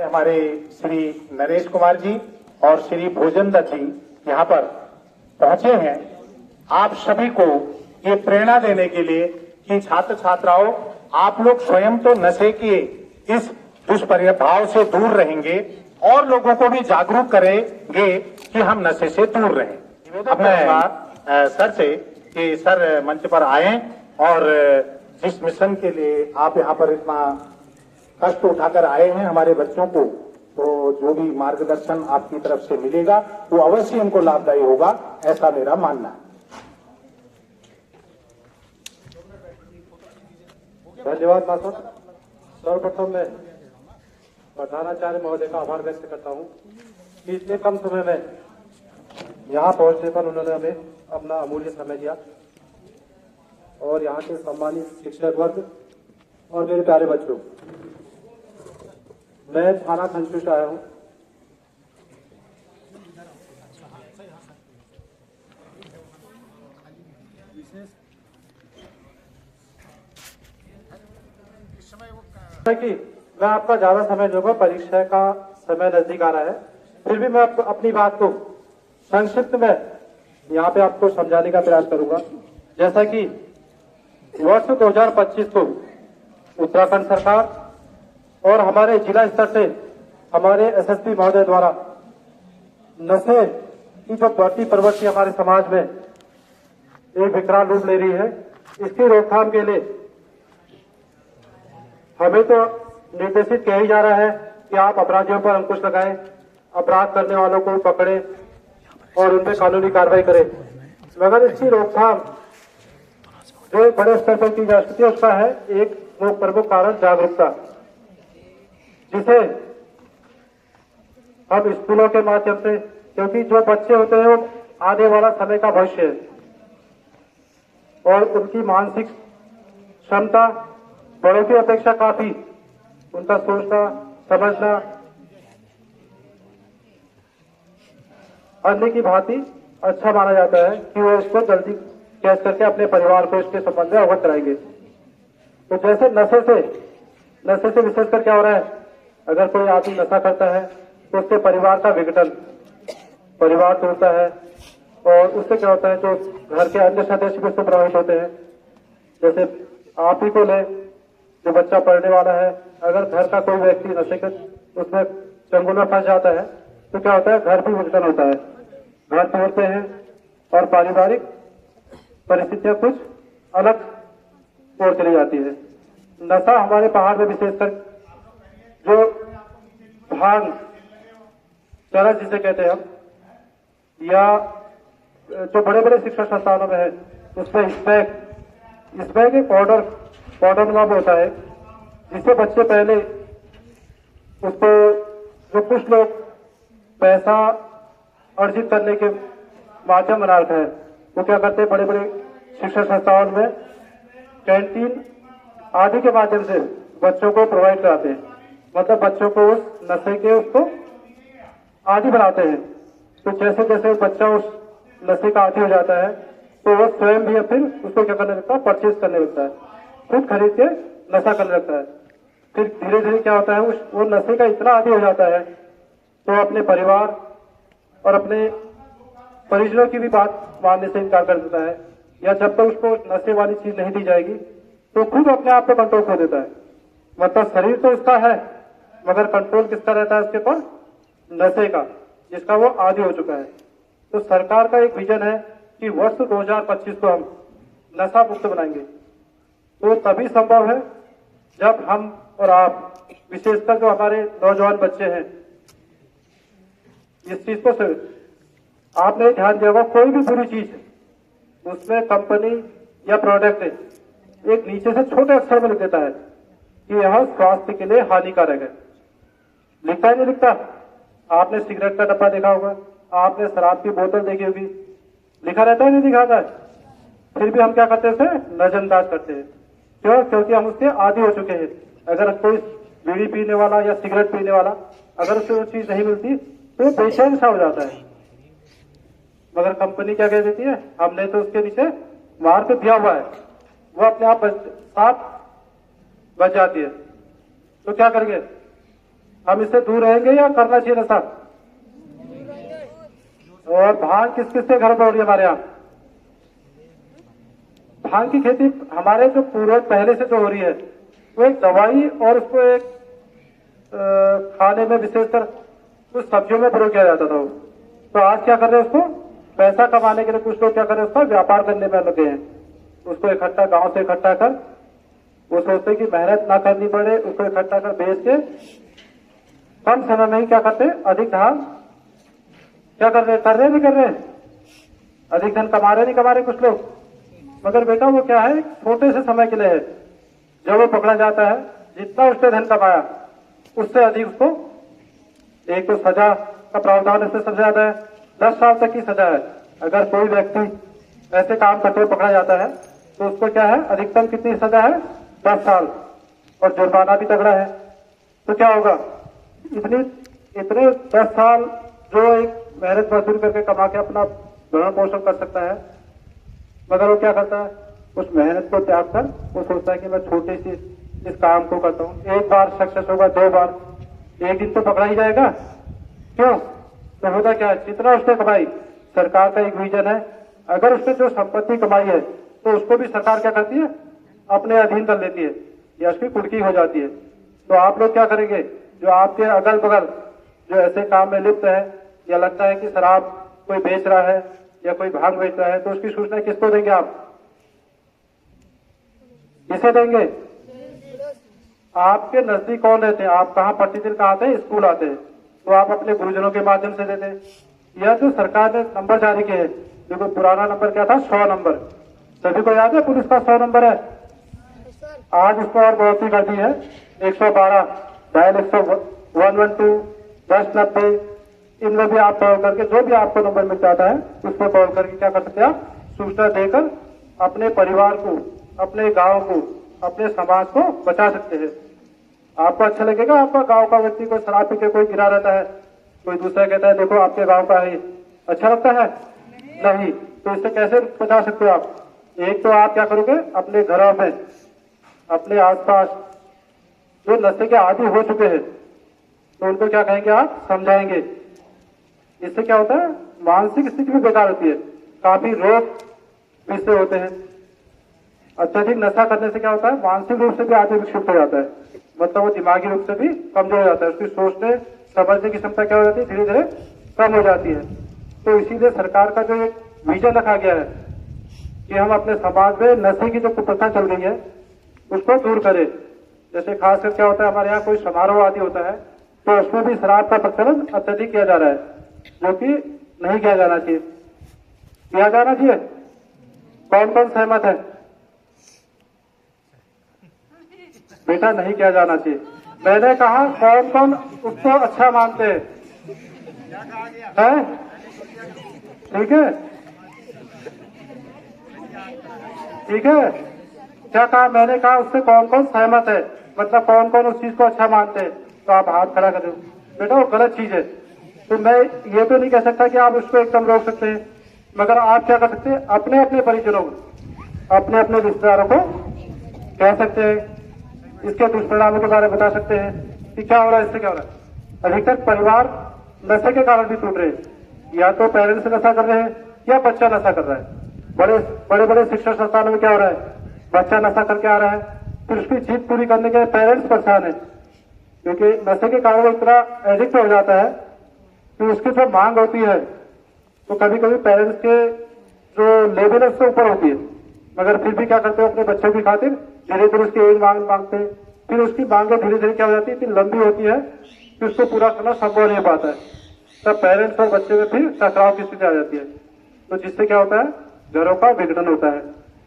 हमारे श्री नरेश कुमार जी और श्री भोजन दत्त जी यहाँ पर पहुंचे हैं आप सभी को ये प्रेरणा देने के लिए कि छात्र छात्राओं आप लोग स्वयं तो नशे के इस दुष्प्रभाव से दूर रहेंगे और लोगों को भी जागरूक करेंगे कि हम नशे से दूर रहें। अब मैं सर से कि सर मंच पर आए और जिस मिशन के लिए आप यहाँ पर इतना कष्ट उठाकर आए हैं हमारे बच्चों को, तो जो भी मार्गदर्शन आपकी तरफ से मिलेगा वो अवश्य इनको लाभदायी होगा, ऐसा मेरा मानना है। धन्यवाद मास्टर। सर्वप्रथम मैं प्रधानाचार्य महोदय का आभार व्यक्त करता हूं कि इतने कम समय में यहाँ पहुंचने पर उन्होंने हमें अपना अमूल्य समय दिया और यहाँ के सम्मानित शिक्षक वर्ग और मेरे प्यारे बच्चों, मैं थाना खंचू से आया हूँ। कि मैं आपका ज्यादा समय लूंगा, परीक्षा का समय नजदीक आ रहा है, फिर भी मैं अपनी बात को संक्षिप्त में यहाँ पे आपको समझाने का प्रयास करूंगा। जैसा कि वर्ष 2025 को उत्तराखंड सरकार और हमारे जिला स्तर से हमारे एसएसपी महोदय द्वारा नशे की जो बढ़ती प्रवृत्ति हमारे समाज में एक विकराल रूप ले रही है, इसकी रोकथाम के लिए हमें तो निर्देशित किया ही जा रहा है कि आप अपराधियों पर अंकुश लगाएं, अपराध करने वालों को पकड़ें और उन पर कानूनी कार्रवाई करें। मगर इसकी रोकथाम जो बड़े स्तर पर की जा सकती है उसका है एक प्रमुख कारण जागरूकता, जिसे हम स्कूलों के माध्यम से, क्योंकि जो बच्चे होते हैं वो आने वाला समय का भविष्य है और उनकी मानसिक क्षमता बड़ों की अपेक्षा काफी, उनका सोचना समझना अन्य की भांति अच्छा माना जाता है कि वो इसको जल्दी कैच करके अपने परिवार को इसके संबंध में अवगत कराएंगे। तो जैसे नशे से विशेषकर क्या हो रहा है, अगर कोई आदमी नशा करता है तो उसके परिवार का विघटन, परिवार टूटता है और उससे क्या होता है जो घर के अन्य सदस्य भी उससे प्रभावित होते हैं। जैसे आप ही को ले, जो बच्चा पढ़ने वाला है, अगर घर का कोई व्यक्ति नशे के उसमें चंगुल में फंस जाता है तो क्या होता है, घर भी विघटन होता है, घर तोड़ते हैं और पारिवारिक परिस्थितियां कुछ अलग ओर चली जाती है। नशा हमारे पहाड़ में विशेषकर जो भांग चरस जिसे कहते हैं हम, या जो बड़े बड़े शिक्षण संस्थानों में है उसमें स्मैक एक पाउडर नुमा होता है, जिससे बच्चे पहले उसको जो कुछ लोग पैसा अर्जित करने के माध्यम बना रखा है, वो क्या करते हैं बड़े बड़े शिक्षण संस्थाओं में कैंटीन आदि के माध्यम से बच्चों को प्रोवाइड कराते हैं, मतलब बच्चों को उस नशे के उसको आदि बनाते हैं। तो जैसे जैसे बच्चा उस नशे का आदी हो जाता है तो वो स्वयं भी फिर उसको क्या करने लगता है, परचेज करने लगता है, खुद खरीद के नशा करने लगता है। फिर धीरे धीरे क्या होता है, वो नशे का इतना आदी हो जाता है तो अपने परिवार और अपने परिजनों की भी बात मानने से इनकार कर देता है, या जब तक उसको नशे वाली चीज नहीं दी जाएगी तो खुद अपने आप पे कंट्रोल खो देता है। मतलब शरीर तो उसका है मगर कंट्रोल किसका रहता है उसके पर, नशे का, जिसका वो आदी हो चुका है। तो सरकार का एक विजन है कि वर्ष 2025 को हम नशा मुक्त बनाएंगे। तो तभी संभव है जब हम और आप, विशेषकर जो हमारे नौजवान बच्चे हैं, इस चीज को आपने ध्यान दिया होगा, कोई भी बुरी चीज उसमें कंपनी या प्रोडक्ट एक नीचे से छोटे अक्षर में लिख देता है कि यह स्वास्थ्य के लिए हानिकारक है। लिखता ही नहीं लिखता। आपने सिगरेट का डब्बा देखा होगा, आपने शराब की बोतल देखी होगी, लिखा रहता है नहीं दिखाता है, फिर भी हम क्या करते हैं, नजरअंदाज करते हैं। क्यों? क्योंकि हम उसके आदी हो चुके हैं। अगर कोई बीड़ी पीने वाला या सिगरेट पीने वाला अगर उसे वो चीज नहीं मिलती तो बेचैन सा हो जाता है, मगर कंपनी क्या कह देती है, हमने तो उसके नीचे मार के दिया हुआ है, वो अपने आप साथ बच जाती है। तो क्या करेंगे, हम इससे दूर रहेंगे या करना चाहिए नशा? और भांग किस किस के घर पर हो रही है हमारे यहाँ? भांग की खेती हमारे जो पूर्वज पहले से जो हो रही है वो एक दवाई और उसको एक खाने में विशेषकर कुछ सब्जियों में प्रयोग किया जाता था वो। तो आज क्या कर रहे हैं, उसको पैसा कमाने के लिए कुछ लोग क्या कर रहे हैं, उसका व्यापार करने में लगे हैं। उसको इकट्ठा गांव से इकट्ठा कर, वो सोचते हैं कि मेहनत ना करनी पड़े, उसको इकट्ठा कर बेच के कम समय में ही क्या करते हैं, अधिक धान क्या कर रहे नहीं कर रहे, अधिक धन कमा रहे नहीं कमा रहे कुछ लोग। मगर बेटा वो क्या है, छोटे से समय के लिए है। जब वो पकड़ा जाता है, जितना उसने धन कमाया उससे अधिक उसको एक तो सजा का प्रावधान इससे सबसे ज्यादा है, 10 साल तक की सजा है। अगर कोई व्यक्ति ऐसे काम करते हुए पकड़ा जाता है तो उसको क्या है, अधिकतम कितनी सजा है, 10 साल, और जुर्माना भी तगड़ा है। तो क्या होगा, इतने 10 साल जो एक मेहनत मजदूरी करके कमा के अपना भरण पोषण कर सकता है, मगर वो क्या करता है, उस मेहनत को त्याग कर वो सोचता है कि मैं छोटी सी इस काम को करता हूँ। एक बार सक्सेस होगा, 2 बार, एक दिन तो पकड़ा ही जाएगा। क्यों? तो होता क्या है, जितना उसने कमाई, सरकार का एक विजन है, अगर उसने जो संपत्ति कमाई है तो उसको भी सरकार क्या करती है, अपने अधीन कर लेती है या उसकी कुर्की हो जाती है। तो आप लोग क्या करेंगे, जो आपके अगल बगल जो ऐसे काम में लिप्त है या लगता है कि शराब कोई बेच रहा है या कोई भांग बेच रहा है, तो उसकी सूचना किसको देंगे आप, किसे देंगे? आपके नजदीक कौन रहते हैं, आप कहाँ प्रतिदिन कहाँ आते हैं, स्कूल आते हैं, तो आप अपने गुरुजनों के माध्यम से देते हैं। यह जो सरकार ने नंबर जारी किए हैं, देखो पुराना नंबर क्या था, 100 नंबर, सभी को याद है पुलिस का 100 नंबर है। आज उसको और बढ़ोतरी कर दी है, 112, डायल 112, 1090, इनमें भी आप कॉल करके जो भी आपको नंबर मिल जाता है उस पर कॉल करके क्या कर सकते हैं, आप सूचना देकर अपने परिवार को, अपने गांव को, अपने समाज को बचा सकते हैं। आपको अच्छा लगेगा, आपका गांव का व्यक्ति कोई शराब पी के कोई गिरा रहता है, कोई दूसरा कहता है देखो आपके गांव का है, अच्छा लगता है? नहीं। तो इससे कैसे बचा सकते हो आप? एक तो आप क्या करोगे, अपने घरों में, अपने आसपास जो नशे के आदी हो चुके हैं तो उनको क्या कहेंगे, आप समझाएंगे। इससे क्या होता है, मानसिक स्थिति भी बेकार होती है, काफी रोग इससे होते हैं। अत्यधिक नशा करने से क्या होता है, मानसिक रूप से भी आदमी विक्षिप्त हो जाता है, मतलब वो दिमागी रूप से भी कमजोर हो जाता है, उसकी सोचने समझने की क्षमता क्या हो जाती है, धीरे धीरे कम हो जाती है। तो इसीलिए सरकार का जो एक विजन रखा गया है कि हम अपने समाज में नशे की जो कुप्रथा चल गई है उसको दूर करें। जैसे खासकर क्या होता है, हमारे यहाँ कोई समारोह आदि होता है तो उसमें भी शराब का प्रचलन अत्यधिक किया जा रहा है, जो कि नहीं किया जाना चाहिए। किया जाना चाहिए? कौन कौन सहमत है? बेटा नहीं किया जाना चाहिए। मैंने कहा कौन कौन उसको अच्छा मानते हैं? ठीक है, ठीक है, क्या कहा मैंने? कहा उससे कौन कौन सहमत है, मतलब कौन कौन उस चीज को अच्छा मानते हैं, तो आप हाथ खड़ा करें। बेटा वो गलत चीज है, तो मैं ये तो नहीं कह सकता कि आप उसको एकदम रोक सकते हैं, मगर आप क्या कर सकते हैं, अपने अपने परिजनों को, अपने अपने रिश्तेदारों को कह सकते हैं, इसके दुष्परिणामों के बारे में बता सकते हैं कि क्या हो रहा है, इससे क्या हो रहा है। अधिकतर परिवार नशे के कारण भी टूट रहे हैं, या तो पेरेंट्स नशा कर रहे हैं या बच्चा नशा कर रहा है। बड़े बड़े शिक्षण संस्थानों में क्या हो रहा है, बच्चा नशा करके आ रहा है, फिर उसकी जीत पूरी करने के पेरेंट्स परेशान है, क्योंकि नशे के कारण वो इतना एडिक्ट हो जाता है कि उसकी जो मांग होती है तो कभी कभी पेरेंट्स के जो लेवल है उससे ऊपर होती है, मगर फिर भी क्या करते हैं, अपने बच्चों की खातिर धीरे धीरे उसकी एक मांग मांगते हैं, फिर उसकी मांगे धीरे धीरे क्या हो जाती है, इतनी लंबी होती है कि उसको पूरा करना संभव नहीं पाता है। तब पेरेंट्स और बच्चे में फिर टकराव की स्थिति आ जाती है, तो जिससे क्या होता है, घरों का विघटन होता है।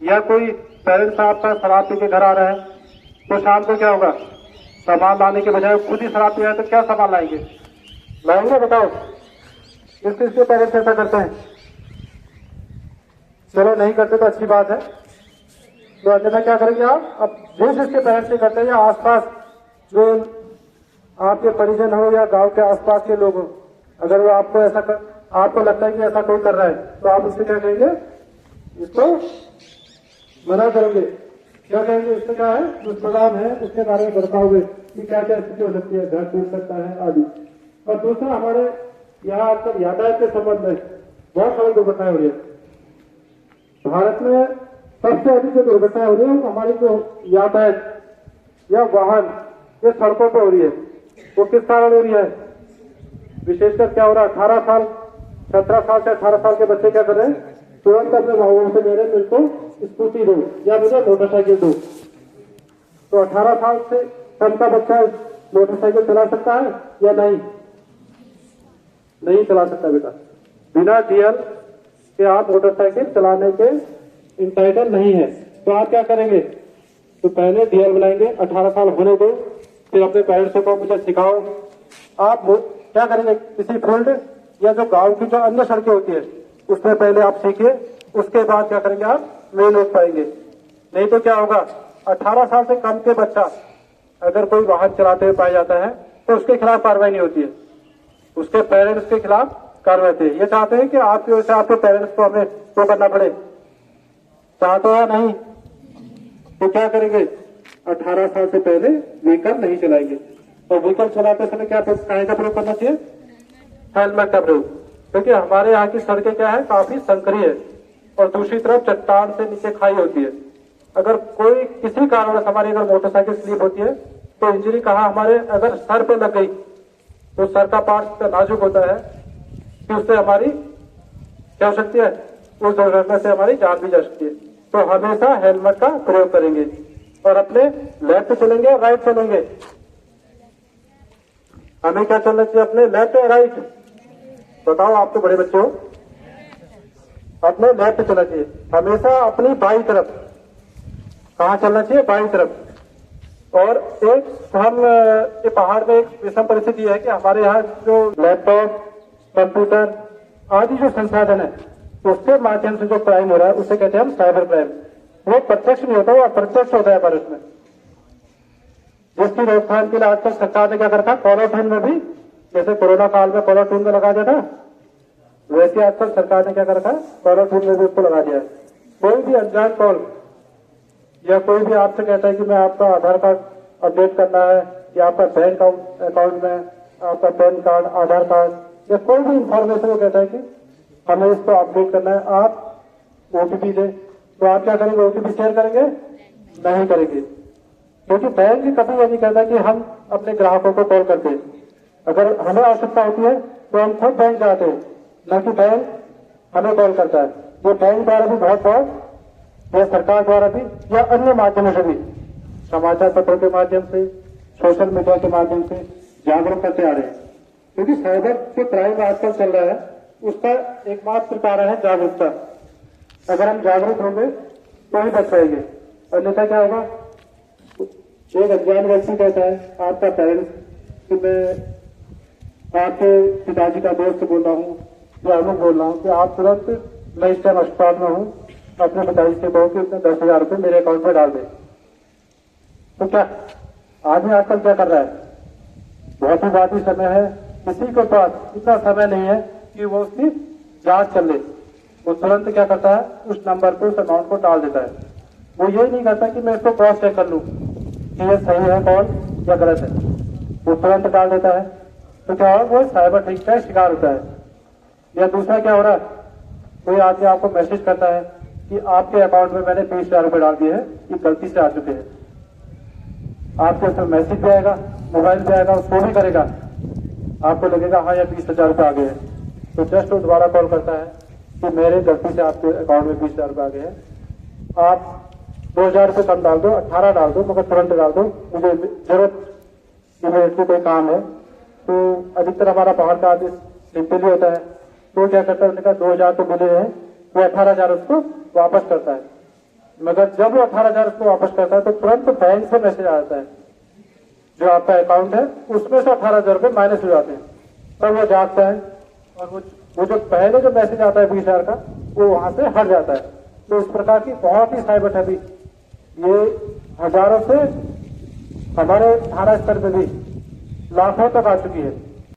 या कोई पेरेंट्स आपका शराब पी के घर आ रहा है तो शाम को क्या होगा, सामान लाने के बजाय खुद ही शराब पिया है तो क्या सामान लाएंगे, बताओ? किसके पेरेंट्स ऐसा करते हैं? चलो नहीं करते तो अच्छी बात है, तो अन्यथा क्या करेंगे आप? अब जिसके पेरेंट्स नहीं करते, या आसपास जो आपके परिजन हो या गांव के आसपास के लोग हो, अगर वो आपको आपको लगता है कि ऐसा कोई कर रहा है तो आप उससे क्या कहेंगे, इसको मना करेंगे क्या कहेंगे, उससे क्या है दुष्परिणाम है, उसके बारे में बताओगे कि क्या क्या स्थिति हो सकती है, घर टूट सकता है आदि। और दूसरा, हमारे यहाँ आजकल यातायात के संबंध में बहुत सारी दुर्घटनाएं हो रही है। भारत में सबसे अधिक जो दुर्घटनाएं हो रही है वो हमारी जो यातायात या वाहन ये सड़कों पर हो रही है। वो किस कारण हो रही है? विशेषकर क्या हो रहा है, 18 साल 17 साल से 18 साल के बच्चे क्या कर रहे हैं, तुरंत अपने भाइयों से मेरे मेरे को स्कूटी दो या मुझे मोटरसाइकिल दो। तो 18 साल से कम का बच्चा मोटरसाइकिल चला सकता है या नहीं? नहीं चला सकता बेटा। बिना डीएल के आप मोटरसाइकिल चलाने के इंटाइटल नहीं है। तो आप क्या करेंगे, तो पहले डीएल बनाएंगे, 18 साल होने दो, फिर अपने पेरेंट्स को मुझे सिखाओ। आप क्या करेंगे, किसी फील्ड या जो गांव की जो अन्य सड़कें होती है उसमें पहले आप सीखिए, उसके बाद क्या करेंगे आप मेन रोड पाएंगे। नहीं तो क्या होगा, 18 साल से कम के बच्चा अगर कोई वाहन चलाते हुए पाया जाता है तो उसके खिलाफ कार्रवाई नहीं होती है, उसके पेरेंट्स के खिलाफ कार्रवाई होती है। ये चाहते हैं कि आपकी वजह से आपके पेरेंट्स को हमें तो करना पड़े, चाहते या नहीं? तो क्या करेंगे, 18 साल से पहले व्हीकल नहीं चलाएंगे। और व्हीकल चलाते समय क्या काहे का प्रयोग करना चाहिए, हेलमेट का प्रयोग। क्योंकि हमारे यहाँ की सड़कें क्या है, काफी संकरी है और दूसरी तरफ चट्टान से नीचे खाई होती है। अगर कोई किसी कारण से हमारी अगर मोटरसाइकिल स्लिप होती है तो इंजरी कहाँ, हमारे अगर सर पे लग गई तो सर का पार्ट नाजुक होता है कि उससे हमारी क्या हो सकती है, उस दुर्घटना से हमारी जान भी जा सकती है। तो हमेशा हेलमेट का प्रयोग करेंगे और अपने लेफ्ट चलेंगे राइट चलेंगे। हमें क्या चलना चाहिए, अपने लेफ्ट या राइट? बताओ, आप तो बड़े बच्चे हो, अपने लेफ्ट चलना चाहिए हमेशा, अपनी बाई तरफ। कहाँ चलना चाहिए, बाई तरफ। और एक हम ये पहाड़ में एक विषम परिस्थिति है कि हमारे यहाँ जो लैपटॉप कंप्यूटर आदि जो संसाधन है उसके माध्यम से जो क्राइम हो रहा है उसे कहते हैं हम साइबर क्राइम। वो प्रत्यक्ष नहीं होता, वो अप्रत्यक्ष होता है भारत में। जिसकी रोकथाम के लिए आजकल सरकार ने क्या रखा, कॉलर ट्यून में भी, जैसे कोरोना काल में कॉलर ट्यून में लगा दिया था, वैसे आजकल सरकार ने क्या कर रखा है, कॉलर ट्यून में भी उसको लगा दिया है। कोई भी अनजान कॉल या कोई भी आपसे कहता है कि मैं आपका आधार कार्ड अपडेट करना है या आपका बैंक अकाउंट में आपका पैन कार्ड, आधार कार्ड या कोई भी इंफॉर्मेशन वो कहता है कि हमें इसको अपडेट करना है, आप ओटीपी दें, तो आप क्या करेंगे, ओटीपी शेयर करेंगे? नहीं करेंगे। क्योंकि बैंक भी कभी नहीं कहता कि हम अपने ग्राहकों को कॉल करते हैं। अगर हमें आवश्यकता होती है तो हम खुद बैंक जाते हैं, न कि बैंक हमें कॉल करता है। ये बैंक द्वारा भी बहुत या सरकार द्वारा भी या अन्य माध्यमों से भी, समाचार पत्रों के माध्यम से, सोशल मीडिया के माध्यम से जागरूक करते आ रहे हैं। क्योंकि साइबर जो क्राइम आजकल चल रहा है उसका एकमात्र कारण है जागरूकता। अगर हम जागरूक होंगे तो ही बच पाएंगे, अन्यथा क्या होगा, एक अज्ञान व्यक्ति कहता है आपका पेरेंट्स कि मैं आपके पिताजी का दोस्त बोल रहा हूँ या अमुक बोल रहा हूँ कि आप तुरंत, मैं इस टाइम अस्पताल में हूँ, अपने पिताजी से कहो कि उसने 10,000 रुपये मेरे अकाउंट में डाल दे। तो क्या आदमी आजकल क्या कर रहा है, बहुत ही बाकी समय है, किसी के पास इतना समय नहीं है कि वो उसकी जांच कर ले, वो तुरंत क्या करता है, उस नंबर पे उस अमाउंट को डाल देता है। वो ये नहीं करता कि मैं इसको क्रॉस चेक कर लूं कि ये सही है कॉल या गलत है, वो तुरंत डाल देता है। तो क्या हो, वो साइबर ठगी का शिकार होता है। या दूसरा क्या हो रहा है, कोई आदमी आपको मैसेज करता है कि आपके अकाउंट में मैंने 20,000 रुपये डाल दिए हैं, ये गलती से आ चुके हैं। आपके उसमें मैसेज भी आएगा, मोबाइल भी आएगा, उसको भी करेगा, आपको लगेगा हाँ यार 20,000 रुपये आ गए हैं। तो जस्ट वो दोबारा कॉल करता है कि मेरे गलती से आपके अकाउंट में 20,000 रुपये आ गए हैं, आप 2,000 रुपये कम डाल दो, 18 डाल दो, मगर तुरंत डाल दो, मुझे जरूरत इमीडिएटली कोई काम है। तो अधिकतर हमारा बाहर का आदमी सिंपली होता है, तो क्या करता है, उन्होंने कहा 2,000 तो मिले हैं, वो 18,000 उसको वापस करता है। मगर जब वो 18,000 उसको वापस करता है तो तुरंत बैंक से मैसेज आ जाता है, जो आपका अकाउंट है उसमें से 18,000 रुपये माइनस हो जाते हैं। तब वो जागता है और वो जो पहले जो मैसेज आता है 20,000 का, वो वहां से हट जाता है। तो इस प्रकार की बहुत ही साइबर ठगी ये हजारों से हमारे थाना स्तर पे भी लाखों तक आ चुकी है।